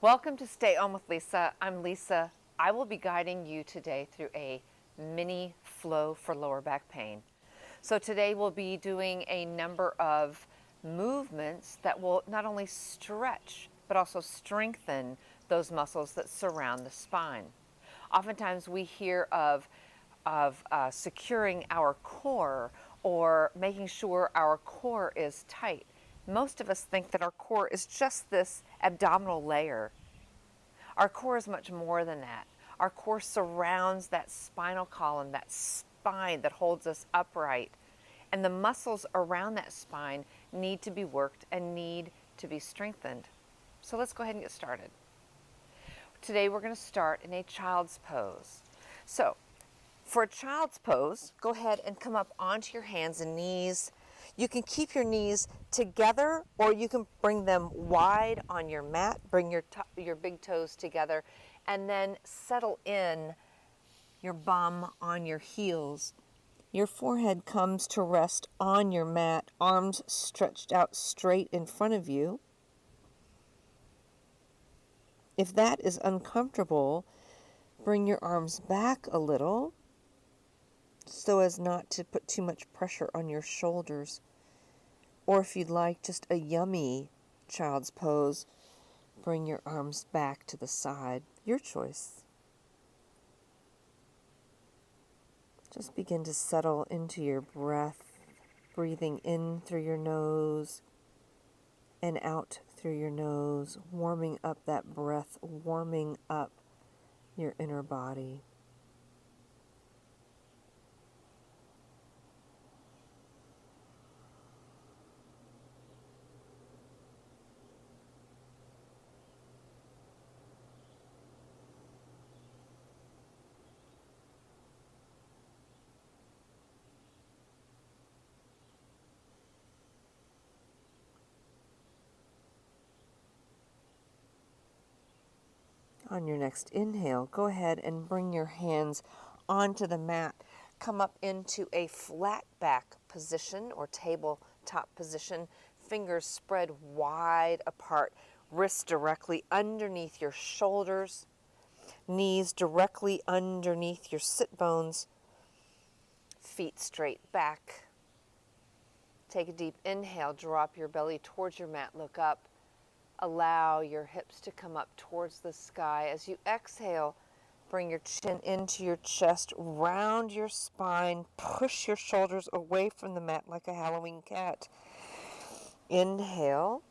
Welcome to Stay On with Lisa. I'm Lisa. I will be guiding you today through a mini flow for lower back pain. So today we'll be doing a number of movements that will not only stretch but also strengthen those muscles that surround the spine. Oftentimes we hear of securing our core or making sure our core is tight. Most of us think that our core is just this abdominal layer. Our core is much more than that. Our core surrounds that spinal column, that spine that holds us upright. And the muscles around that spine need to be worked and need to be strengthened. So let's go ahead and get started. Today we're going to start in a child's pose. So for a child's pose, go ahead and come up onto your hands and knees. You can keep your knees together or you can bring them wide on your mat. Bring your big toes together and then settle in your bum on your heels. Your forehead comes to rest on your mat, arms stretched out straight in front of you. If that is uncomfortable, bring your arms back a little so as not to put too much pressure on your shoulders. Or if you'd like just a yummy child's pose, bring your arms back to the side. Your choice. Just begin to settle into your breath, breathing in through your nose and out through your nose, warming up that breath, warming up your inner body. On your next inhale, go ahead and bring your hands onto the mat. Come up into a flat back position or tabletop position. Fingers spread wide apart. Wrists directly underneath your shoulders. Knees directly underneath your sit bones. Feet straight back. Take a deep inhale. Drop your belly towards your mat. Look up. Allow your hips to come up towards the sky. As you exhale, bring your chin into your chest, round your spine, push your shoulders away from the mat like a Halloween cat. Inhale,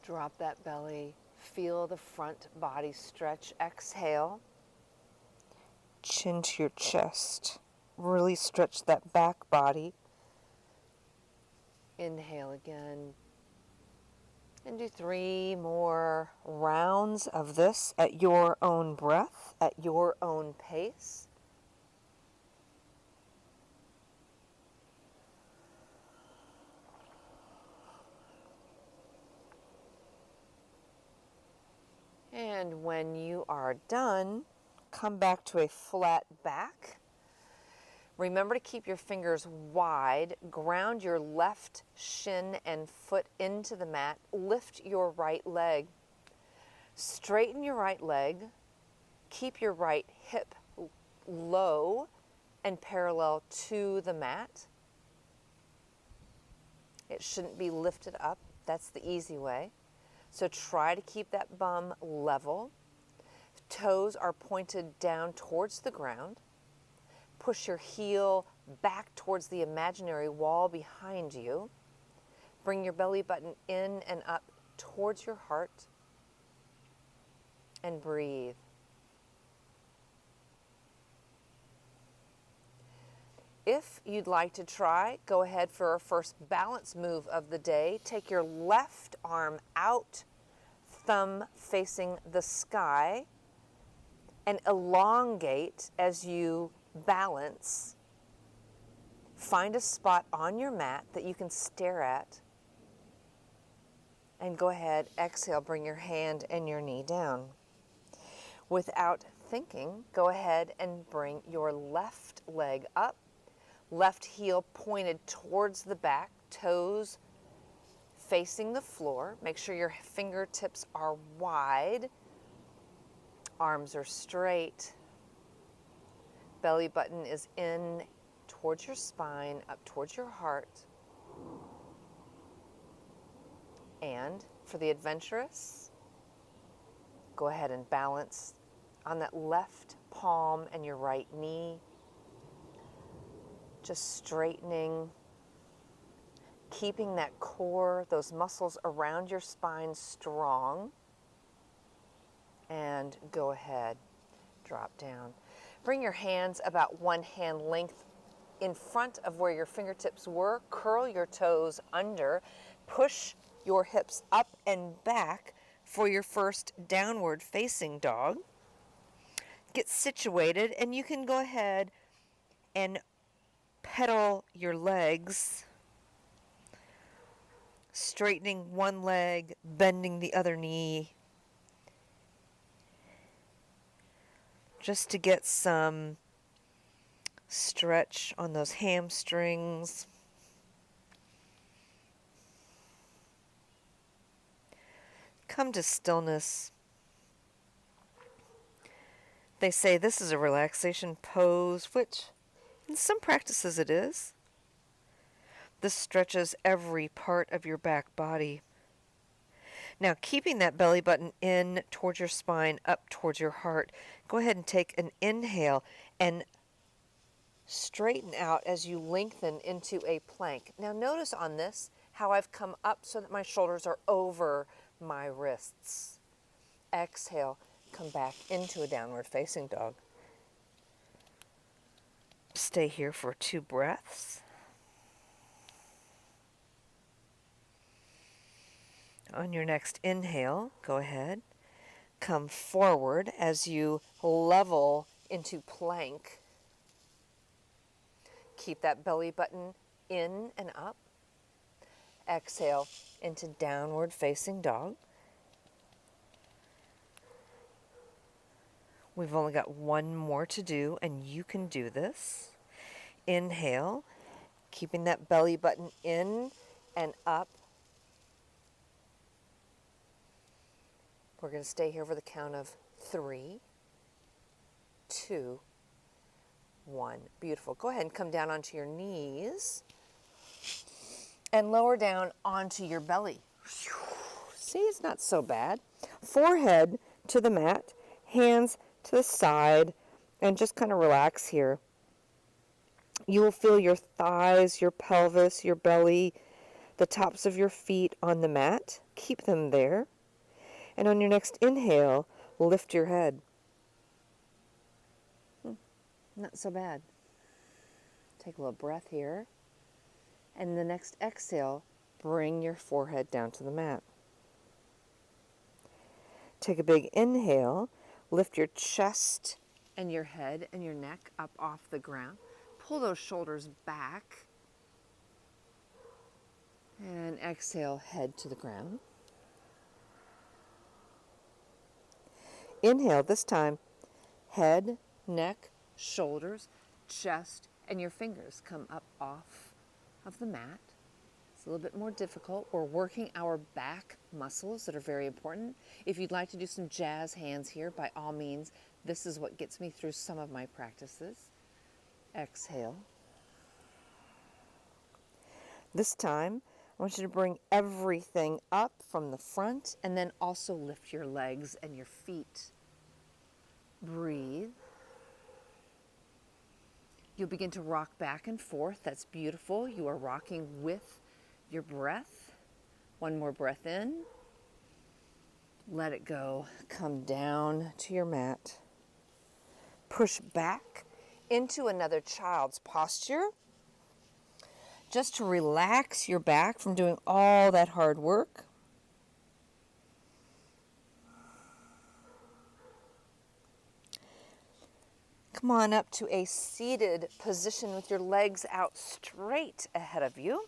drop that belly, feel the front body stretch. Exhale, chin to your chest, really stretch that back body. Inhale again. And do 3 more rounds of this at your own breath, at your own pace. And when you are done, come back to a flat back. Remember to keep your fingers wide. Ground your left shin and foot into the mat. Lift your right leg. Straighten your right leg. Keep your right hip low and parallel to the mat. It shouldn't be lifted up. That's the easy way. So try to keep that bum level. Toes are pointed down towards the ground. Push your heel back towards the imaginary wall behind you. Bring your belly button in and up towards your heart. And breathe. If you'd like to try, go ahead for our first balance move of the day. Take your left arm out, thumb facing the sky, and elongate as you balance. Find a spot on your mat that you can stare at. And go ahead, exhale, bring your hand and your knee down. Without thinking, go ahead and bring your left leg up. Left heel pointed towards the back, toes facing the floor. Make sure your fingertips are wide. Arms are straight. Belly button is in towards your spine, up towards your heart. And for the adventurous, go ahead and balance on that left palm and your right knee. Just straightening, keeping that core, those muscles around your spine strong. And go ahead, drop down. Bring your hands about one hand length in front of where your fingertips were. Curl your toes under. Push your hips up and back for your first downward facing dog. Get situated, and you can go ahead and pedal your legs, straightening one leg, bending the other knee, just to get some stretch on those hamstrings. Come to stillness. They say this is a relaxation pose, which in some practices it is. This stretches every part of your back body. Now, keeping that belly button in towards your spine, up towards your heart, go ahead and take an inhale and straighten out as you lengthen into a plank. Now, notice on this how I've come up so that my shoulders are over my wrists. Exhale, come back into a downward facing dog. Stay here for 2 breaths. On your next inhale, go ahead. Come forward as you level into plank. Keep that belly button in and up. Exhale into downward facing dog. We've only got one more to do, and you can do this. Inhale, keeping that belly button in and up. We're going to stay here for the count of 3, 2, 1. Beautiful. Go ahead and come down onto your knees and lower down onto your belly. See, it's not so bad. Forehead to the mat, hands to the side, and just kind of relax here. You will feel your thighs, your pelvis, your belly, the tops of your feet on the mat. Keep them there. And on your next inhale, lift your head. Not so bad. Take a little breath here. And the next exhale, bring your forehead down to the mat. Take a big inhale. Lift your chest and your head and your neck up off the ground. Pull those shoulders back. And exhale, head to the ground. Inhale, this time, head, neck, shoulders, chest, and your fingers come up off of the mat. It's a little bit more difficult. We're working our back muscles that are very important. If you'd like to do some jazz hands here, by all means, this is what gets me through some of my practices. Exhale. This time, I want you to bring everything up from the front and then also lift your legs and your feet. Breathe. You'll begin to rock back and forth. That's beautiful. You are rocking with your breath. One more breath in. Let it go. Come down to your mat. Push back into another child's posture. Just to relax your back from doing all that hard work. Come on up to a seated position with your legs out straight ahead of you.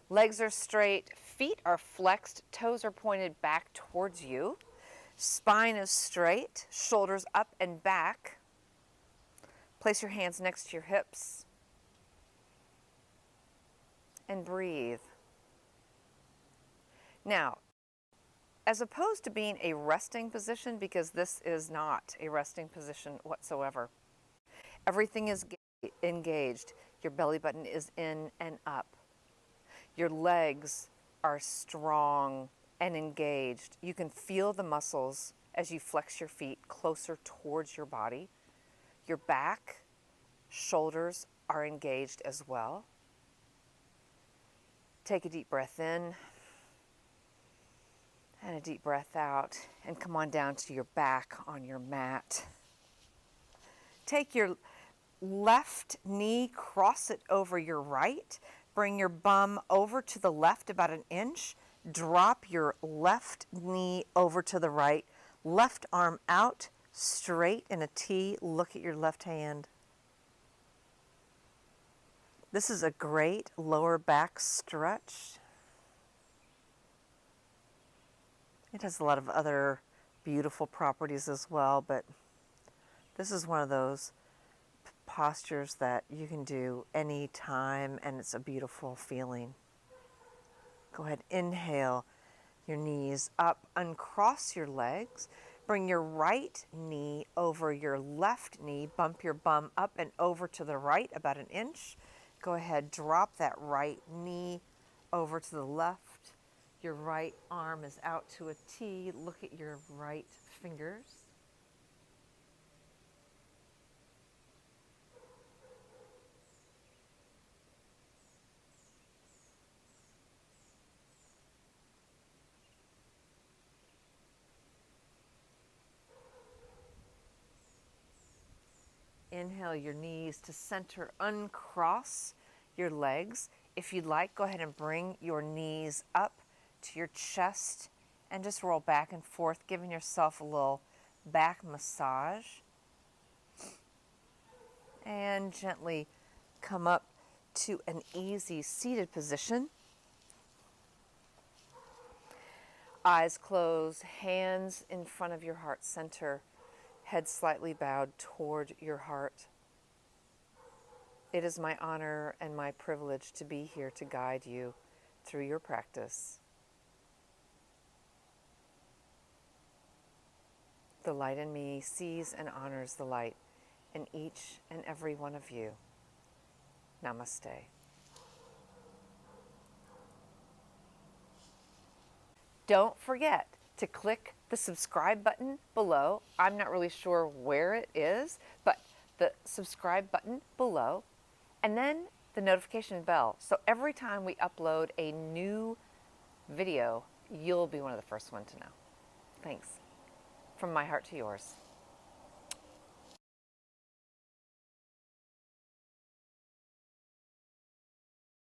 Legs are straight, feet are flexed, toes are pointed back towards you. Spine is straight, shoulders up and back. Place your hands next to your hips. and breathe. Now, as opposed to being a resting position, because this is not a resting position whatsoever, everything is engaged. Your belly button is in and up. Your legs are strong and engaged. You can feel the muscles as you flex your feet closer towards your body. Your back, shoulders are engaged as well. Take a deep breath in and a deep breath out, and come on down to your back on your mat. Take your left knee, cross it over your right. Bring your bum over to the left about an inch. Drop your left knee over to the right. Left arm out, straight in a T. Look at your left hand. This is a great lower back stretch. It has a lot of other beautiful properties as well, but this is one of those postures that you can do anytime, and it's a beautiful feeling. Go ahead, inhale your knees up, uncross your legs, bring your right knee over your left knee, bump your bum up and over to the right about an inch. Go ahead, drop that right knee over to the left. Your right arm is out to a T. Look at your right fingers. Inhale your knees to center, uncross your legs. If you'd like, go ahead and bring your knees up to your chest and just roll back and forth, giving yourself a little back massage. And gently come up to an easy seated position. Eyes closed, hands in front of your heart center, head slightly bowed toward your heart. It is my honor and my privilege to be here to guide you through your practice. The light in me sees and honors the light in each and every one of you. Namaste. Don't forget to click the subscribe button below. I'm not really sure where it is, but the subscribe button below, and then the notification bell. So every time we upload a new video, you'll be one of the first ones to know. Thanks. From my heart to yours.